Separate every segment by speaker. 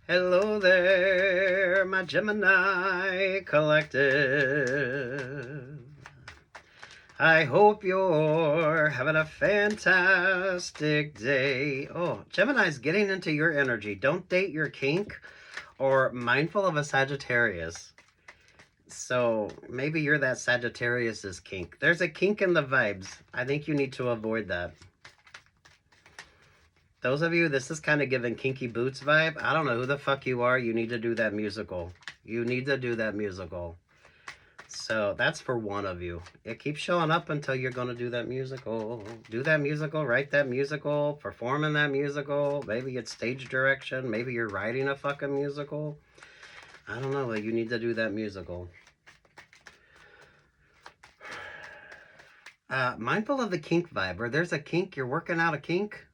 Speaker 1: Hello there, my Gemini collective. I hope you're having a fantastic day. Oh, Gemini's getting into your energy. Don't date your kink or mindful of a Sagittarius. So maybe you're that Sagittarius's kink. There's a kink in the vibes. I think you need to avoid that. Those of you, this is kind of giving Kinky Boots vibe. I don't know who the fuck you are. You need to do that musical. You need to do that musical. So that's for one of you. It keeps showing up until you're going to do that musical. Do that musical, write that musical, perform in that musical. Maybe it's stage direction. Maybe you're writing a fucking musical. I don't know, but you need to do that musical. Mindful of the kink vibe. Or there's a kink, you're working out a kink.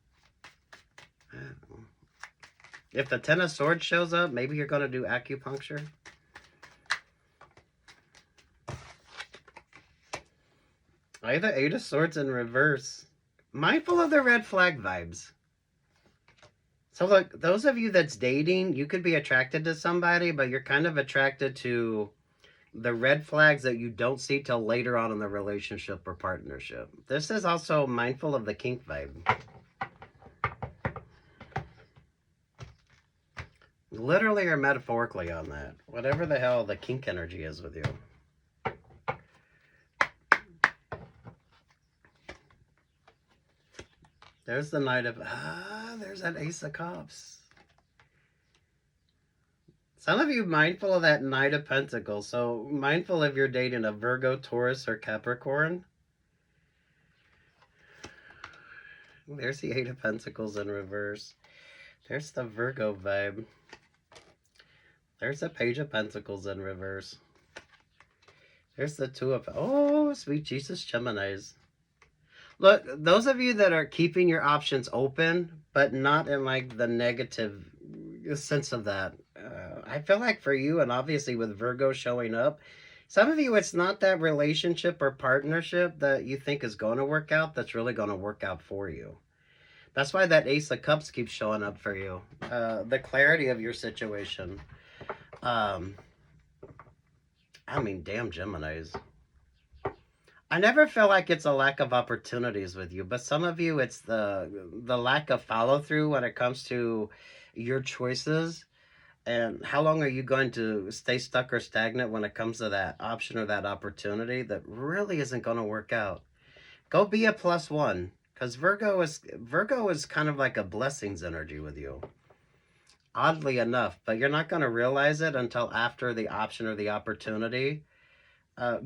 Speaker 1: If the Ten of Swords shows up, maybe you're going to do acupuncture. I have the Eight of Swords in reverse. Mindful of the red flag vibes. So look, those of you that's dating, you could be attracted to somebody, but you're kind of attracted to the red flags that you don't see till later on in the relationship or partnership. This is also mindful of the kink vibe. Literally or metaphorically on that. Whatever the hell the kink energy is with you. There's the Knight of... there's that Ace of Cups. Some of you mindful of that Knight of Pentacles. So mindful if you're dating a Virgo, Taurus, or Capricorn. There's the Eight of Pentacles in reverse. There's the Virgo vibe. There's the Page of Pentacles in reverse. There's the Two of... Oh, sweet Jesus, Geminis. Look, those of you that are keeping your options open, but not in like the negative sense of that. I feel like for you, and obviously with Virgo showing up, some of you, it's not that relationship or partnership that you think is going to work out that's really going to work out for you. That's why that Ace of Cups keeps showing up for you. The clarity of your situation. I mean, damn Geminis. I never feel like it's a lack of opportunities with you, but some of you, it's the lack of follow through when it comes to your choices. And how long are you going to stay stuck or stagnant when it comes to that option or that opportunity that really isn't going to work out? Go be a +1, because Virgo is kind of like a blessings energy with you. Oddly enough, but you're not going to realize it until after the option or the opportunity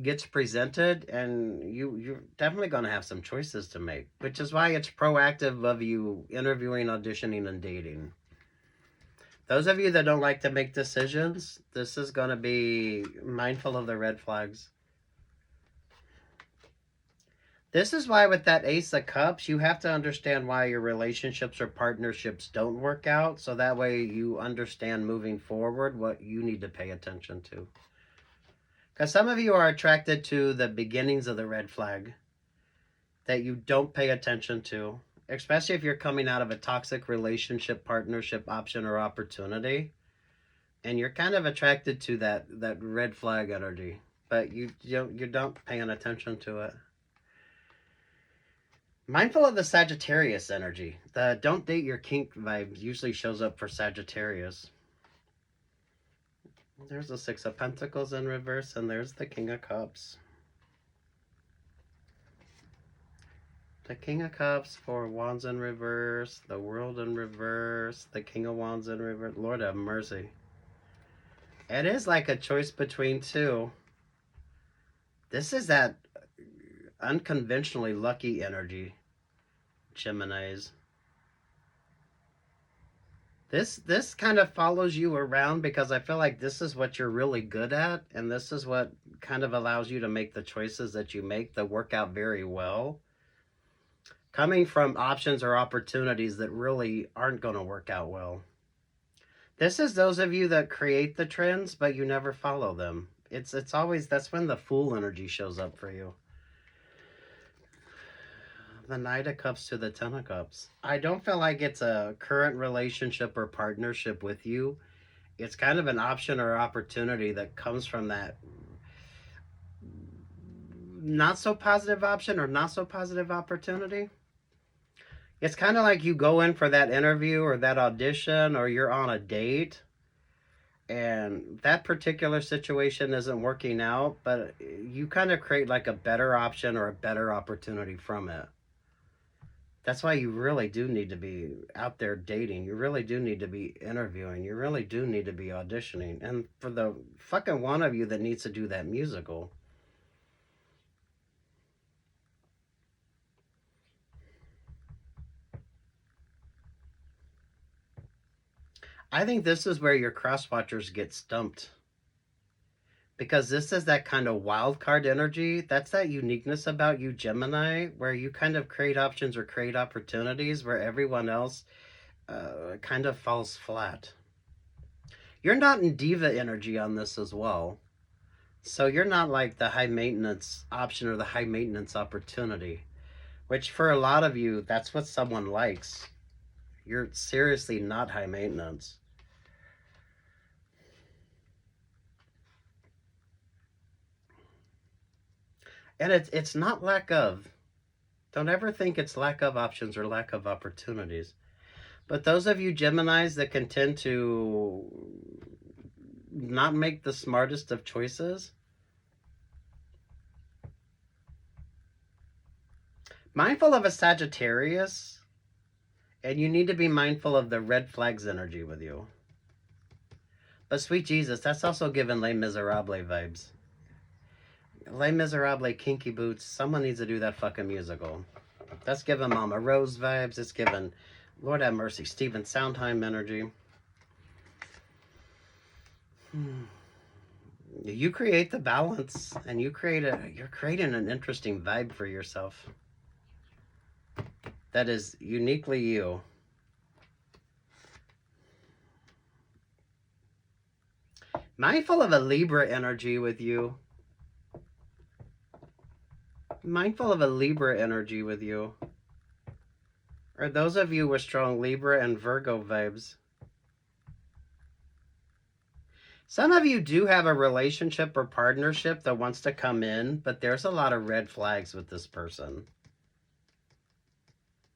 Speaker 1: gets presented, and you're definitely going to have some choices to make, which is why it's proactive of you interviewing, auditioning, and dating. Those of you that don't like to make decisions, this is going to be mindful of the red flags. This is why with that Ace of Cups, you have to understand why your relationships or partnerships don't work out, so that way you understand moving forward what you need to pay attention to. Because some of you are attracted to the beginnings of the red flag that you don't pay attention to, especially if you're coming out of a toxic relationship, partnership, option, or opportunity. And you're kind of attracted to that red flag energy, but you don't paying attention to it. Mindful of the Sagittarius energy. The don't date your kink vibe usually shows up for Sagittarius. There's the Six of Pentacles in reverse, and there's the King of Cups. The King of Cups, Four of Wands in reverse, the World in reverse, the King of Wands in reverse. Lord have mercy. It is like a choice between two. This is that unconventionally lucky energy, Geminis. This kind of follows you around because I feel like this is what you're really good at, and this is what kind of allows you to make the choices that you make that work out very well. Coming from options or opportunities that really aren't going to work out well. This is those of you that create the trends, but you never follow them. It's always, that's when the Fool energy shows up for you. The Knight of Cups to the Ten of Cups. I don't feel like it's a current relationship or partnership with you. It's kind of an option or opportunity that comes from that not so positive option or not so positive opportunity. It's kind of like you go in for that interview or that audition, or you're on a date and that particular situation isn't working out, but you kind of create like a better option or a better opportunity from it. That's why you really do need to be out there dating. You really do need to be interviewing. You really do need to be auditioning. And for the fucking one of you that needs to do that musical, I think this is where your cross watchers get stumped. Because this is that kind of wild card energy. That's that uniqueness about you, Gemini, where you kind of create options or create opportunities where everyone else kind of falls flat. You're not in diva energy on this as well. So you're not like the high maintenance option or the high maintenance opportunity, which for a lot of you, that's what someone likes. You're seriously not high maintenance. And it's not lack of. Don't ever think it's lack of options or lack of opportunities. But those of you Geminis that can tend to not make the smartest of choices, mindful of a Sagittarius, and you need to be mindful of the red flags energy with you. But sweet Jesus, that's also giving Les Miserables vibes. Les Miserables, Kinky Boots, someone needs to do that fucking musical. That's giving Mama Rose vibes. It's giving, Lord have mercy, Stephen Sondheim energy. You create the balance, and you're creating an interesting vibe for yourself that is uniquely you. Mindful of a Libra energy with you. Mindful of a Libra energy with you. Or those of you with strong Libra and Virgo vibes. Some of you do have a relationship or partnership that wants to come in, but there's a lot of red flags with this person.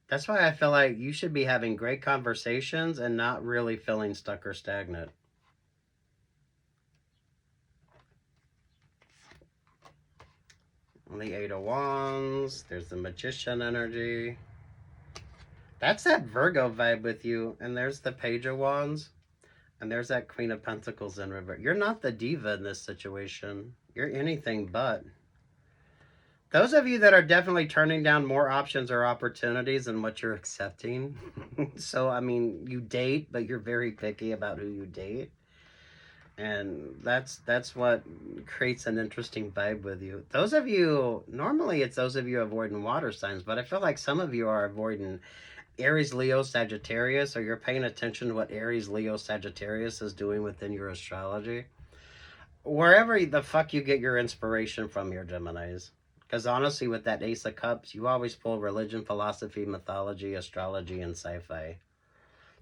Speaker 1: That's why I feel like you should be having great conversations and not really feeling stuck or stagnant. The Eight of Wands, there's the Magician energy. That's that Virgo vibe with you. And there's the Page of Wands. And there's that Queen of Pentacles in reverse. You're not the diva in this situation. You're anything but. Those of you that are definitely turning down more options or opportunities than what you're accepting. So, I mean, you date, but you're very picky about who you date. And that's what creates an interesting vibe with you. Those of you, normally it's those of you avoiding water signs, but I feel like some of you are avoiding Aries, Leo, Sagittarius, or you're paying attention to what Aries, Leo, Sagittarius is doing within your astrology. Wherever the fuck you get your inspiration from, your Geminis. Because honestly, with that Ace of Cups, you always pull religion, philosophy, mythology, astrology, and sci-fi.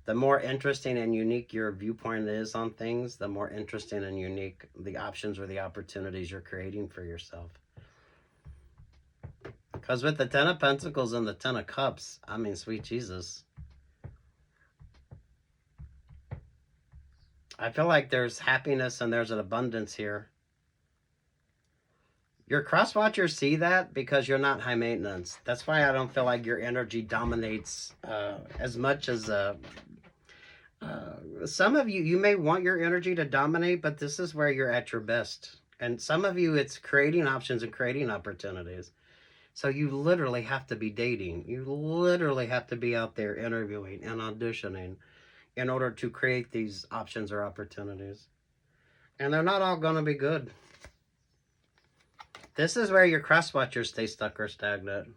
Speaker 1: The more interesting and unique your viewpoint is on things, the more interesting and unique the options or the opportunities you're creating for yourself. Because with the Ten of Pentacles and the Ten of Cups, I mean, sweet Jesus. I feel like there's happiness and there's an abundance here. Your cross watchers see that because you're not high maintenance. That's why I don't feel like your energy dominates as much as some of you. You may want your energy to dominate, but this is where you're at your best. And some of you, it's creating options and creating opportunities. So you literally have to be dating. You literally have to be out there interviewing and auditioning in order to create these options or opportunities. And they're not all going to be good. This is where your cross watchers stay stuck or stagnant.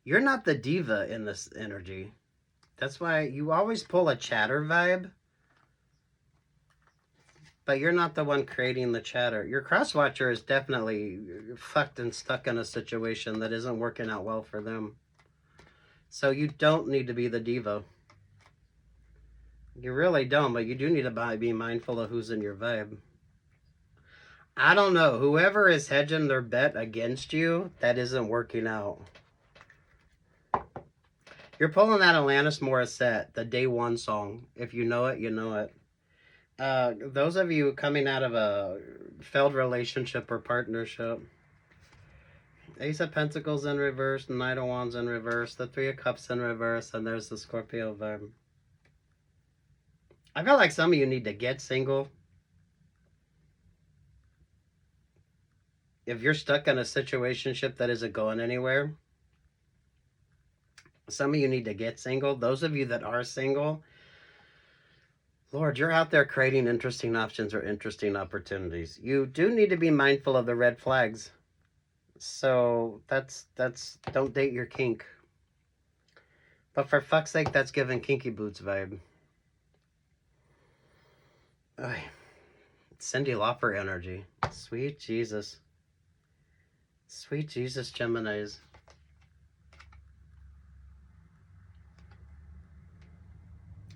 Speaker 1: You're not the diva in this energy. That's why you always pull a chatter vibe. But you're not the one creating the chatter. Your cross watcher is definitely fucked and stuck in a situation that isn't working out well for them. So you don't need to be the diva. You really don't, but you do need to be mindful of who's in your vibe. I don't know. Whoever is hedging their bet against you, that isn't working out. You're pulling that Alanis Morissette, the Day One song. If you know it, you know it. Those of you coming out of a failed relationship or partnership, Ace of Pentacles in reverse, Knight of Wands in reverse, the Three of Cups in reverse, and there's the Scorpio vibe. I feel like some of you need to get single. If you're stuck in a situationship that isn't going anywhere, some of you need to get single. Those of you that are single, Lord, you're out there creating interesting options or interesting opportunities. You do need to be mindful of the red flags. So that's don't date your kink. But for fuck's sake, that's giving Kinky Boots vibe. Ay, Cyndi Lauper energy. Sweet Jesus. Sweet Jesus, Geminis.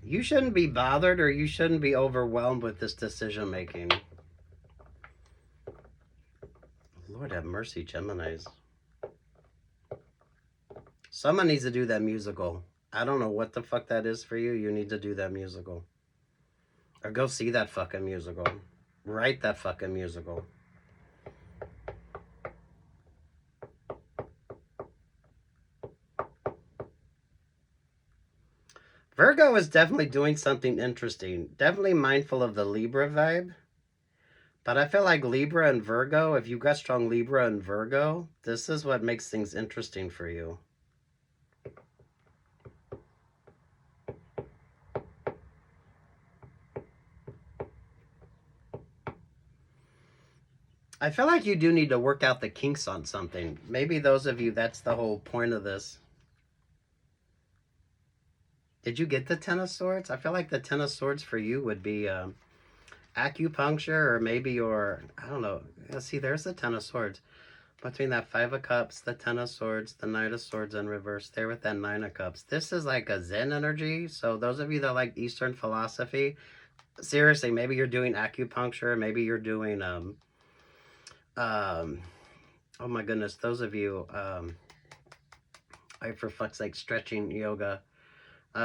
Speaker 1: You shouldn't be bothered or you shouldn't be overwhelmed with this decision making. Lord have mercy, Geminis. Someone needs to do that musical. I don't know what the fuck that is for you. You need to do that musical. Or go see that fucking musical. Write that fucking musical. Virgo is definitely doing something interesting. Definitely mindful of the Libra vibe. But I feel like Libra and Virgo, if you've got strong Libra and Virgo, this is what makes things interesting for you. I feel like you do need to work out the kinks on something. Maybe those of you, that's the whole point of this. Did you get the Ten of Swords? I feel like the Ten of Swords for you would be acupuncture or maybe your, I don't know. See, there's the Ten of Swords. Between that Five of Cups, the Ten of Swords, the Knight of Swords in reverse, there with that Nine of Cups. This is like a Zen energy. So those of you that like Eastern philosophy, seriously, maybe you're doing acupuncture, maybe you're doing oh my goodness, those of you for fuck's sake, stretching yoga.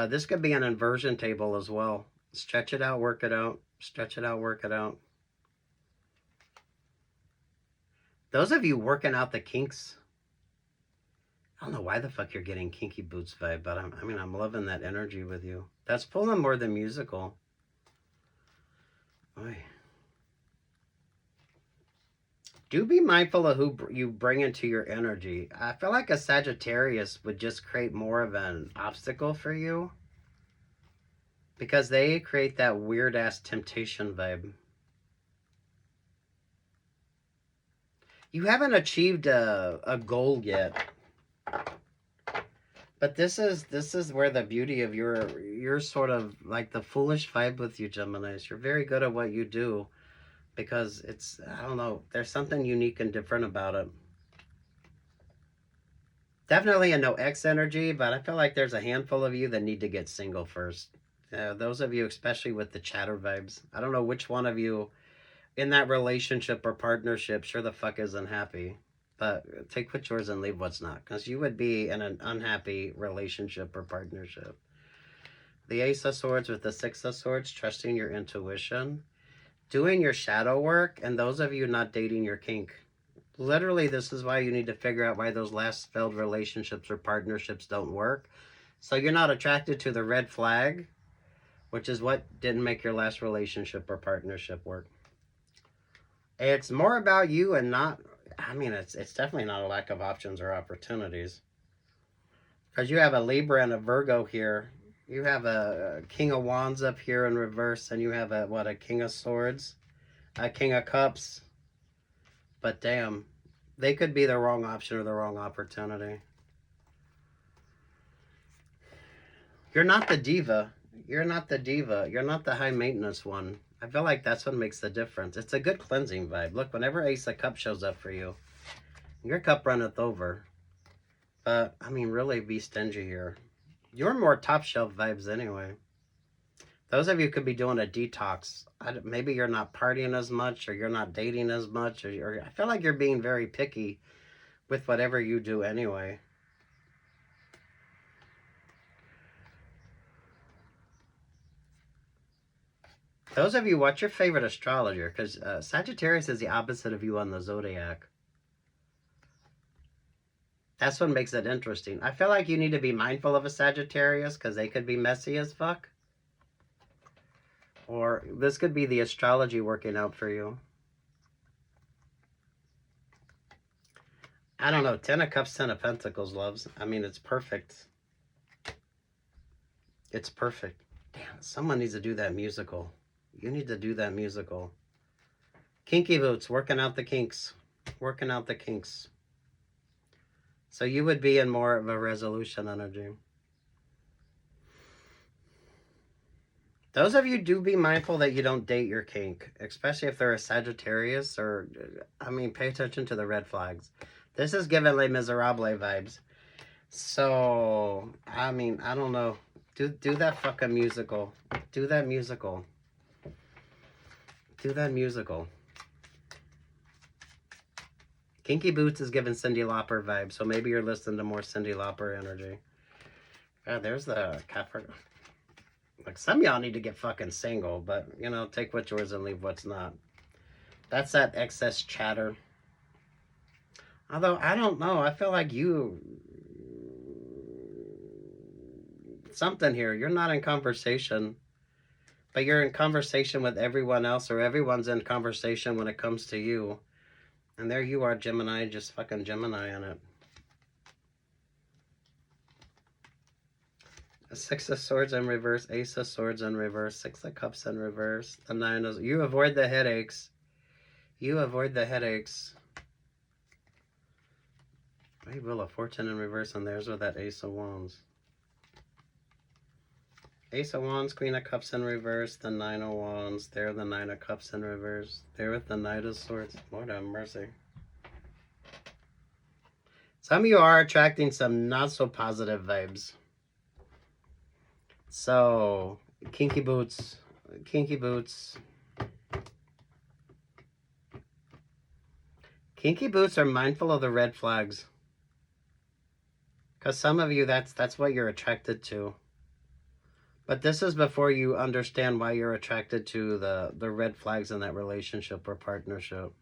Speaker 1: This could be an inversion table as well. Stretch it out, work it out. Stretch it out, work it out. Those of you working out the kinks, I don't know why the fuck you're getting Kinky Boots vibe, but I'm loving that energy with you. That's pulling more than musical. Oy. Do be mindful of who you bring into your energy. I feel like a Sagittarius would just create more of an obstacle for you because they create that weird ass temptation vibe. You haven't achieved a goal yet, but this is where the beauty of your sort of like the foolish vibe with you, Geminis. You're very good at what you do because it's, I don't know, there's something unique and different about it. Definitely a no X energy, but I feel like there's a handful of you that need to get single first. Those of you, especially with the chatter vibes. I don't know which one of you in that relationship or partnership sure the fuck isn't happy. But take what's yours and leave what's not. Because you would be in an unhappy relationship or partnership. The Ace of Swords with the Six of Swords, trusting your intuition. Doing your shadow work, and those of you not dating your kink. Literally, this is why you need to figure out why those last failed relationships or partnerships don't work. So you're not attracted to the red flag, which is what didn't make your last relationship or partnership work. It's more about you and not, it's definitely not a lack of options or opportunities. Because you have a Libra and a Virgo here. You have a King of Wands up here in reverse, and you have a King of Swords, a King of Cups. But damn, they could be the wrong option or the wrong opportunity. You're not the diva. You're not the diva. You're not the high maintenance one. I feel like that's what makes the difference. It's a good cleansing vibe. Look, whenever Ace of Cups shows up for you, your cup runneth over. But, really be stingy here. You're more top shelf vibes anyway. Those of you could be doing a detox. Maybe you're not partying as much, or you're not dating as much, or I feel like you're being very picky with whatever you do anyway. Those of you, what's your favorite astrologer? Because Sagittarius is the opposite of you on the zodiac. That's what makes it interesting. I feel like you need to be mindful of a Sagittarius because they could be messy as fuck. Or this could be the astrology working out for you. I don't know. 10 of Cups, 10 of Pentacles, loves. I mean, it's perfect. It's perfect. Damn, someone needs to do that musical. You need to do that musical. Kinky boots, working out the kinks. Working out the kinks. So you would be in more of a resolution energy. Those of you, do be mindful that you don't date your kink, especially if they're a Sagittarius, or, I mean, pay attention to the red flags. This is giving Les Miserables vibes. So, I mean, I don't know. Do that fucking musical. Do that musical. Do that musical. Kinky Boots is giving Cyndi Lauper vibes, so maybe you're listening to more Cyndi Lauper energy. There's the Capricorn. Like, some of y'all need to get fucking single, but, you know, take what's yours and leave what's not. That's that excess chatter. Although, I don't know. I feel like you... something here. You're not in conversation, but you're in conversation with everyone else, or everyone's in conversation when it comes to you. And there you are, Gemini, just fucking Gemini on it. A 6 of Swords in reverse, Ace of Swords in reverse, 6 of Cups in reverse, the 9 of... You avoid the headaches. You avoid the headaches. Wheel of Fortune in reverse, and there's with that Ace of Wands. Ace of Wands, Queen of Cups in reverse, the 9 of Wands, there the 9 of Cups in reverse, there with the Knight of Swords. Lord have mercy. Some of you are attracting some not so positive vibes. So, Kinky Boots, Kinky Boots. Kinky Boots are mindful of the red flags. Because some of you, that's what you're attracted to. But this is before you understand why you're attracted to the red flags in that relationship or partnership.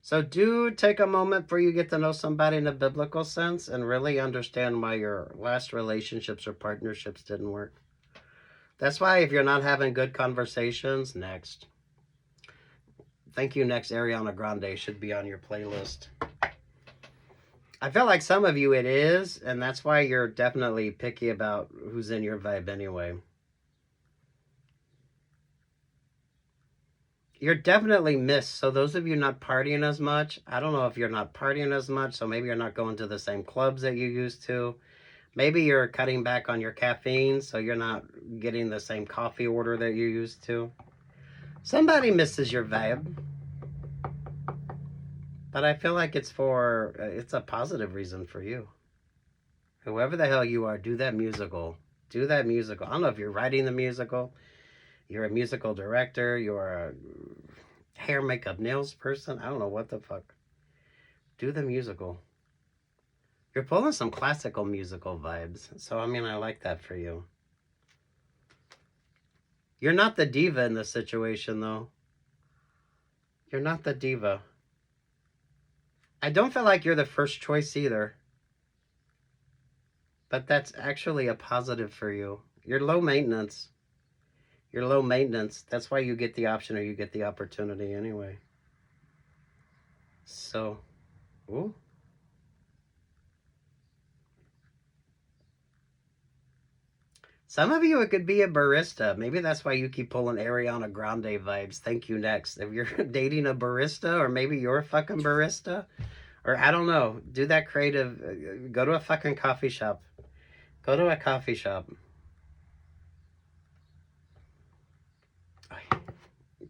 Speaker 1: So do take a moment before you get to know somebody in a biblical sense and really understand why your last relationships or partnerships didn't work. That's why if you're not having good conversations, next. Thank you, next. Ariana Grande should be on your playlist. I feel like some of you it is, and that's why you're definitely picky about who's in your vibe anyway. You're definitely missed. So those of you not partying as much, I don't know if you're not partying as much, so maybe you're not going to the same clubs that you used to. Maybe you're cutting back on your caffeine, so you're not getting the same coffee order that you used to. Somebody misses your vibe. But I feel like it's a positive reason for you. Whoever the hell you are, do that musical. Do that musical. I don't know if you're writing the musical. You're a musical director. You're a hair, makeup, nails person. I don't know what the fuck. Do the musical. You're pulling some classical musical vibes. So, I mean, I like that for you. You're not the diva in this situation, though. You're not the diva. I don't feel like you're the first choice either. But that's actually a positive for you. You're low maintenance. You're low maintenance. That's why you get the option or you get the opportunity anyway. So, ooh. Some of you, it could be a barista. Maybe that's why you keep pulling Ariana Grande vibes. Thank you, next. If you're dating a barista, or maybe you're a fucking barista, or I don't know, do that creative. Go to a fucking coffee shop. Go to a coffee shop.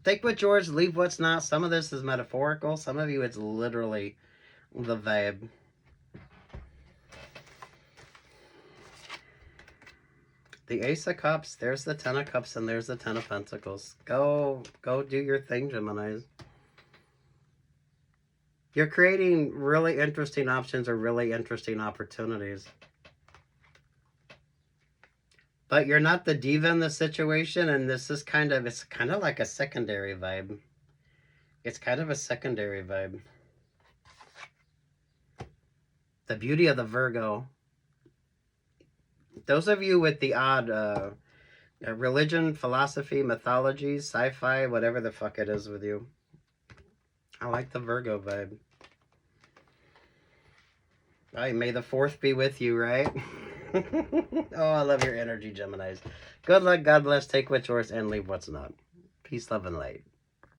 Speaker 1: Take what's yours, leave what's not. Some of this is metaphorical. Some of you, it's literally the vibe. The Ace of Cups, there's the Ten of Cups, and there's the Ten of Pentacles. Go do your thing, Geminis. You're creating really interesting options or really interesting opportunities. But you're not the diva in the situation, and this is it's kind of like a secondary vibe. It's kind of a secondary vibe. The beauty of the Virgo. Those of you with the odd religion, philosophy, mythology, sci-fi, whatever the fuck it is with you. I like the Virgo vibe. All right, may the 4th be with you, right? Oh, I love your energy, Geminis. Good luck, God bless, take what's yours, and leave what's not. Peace, love, and light.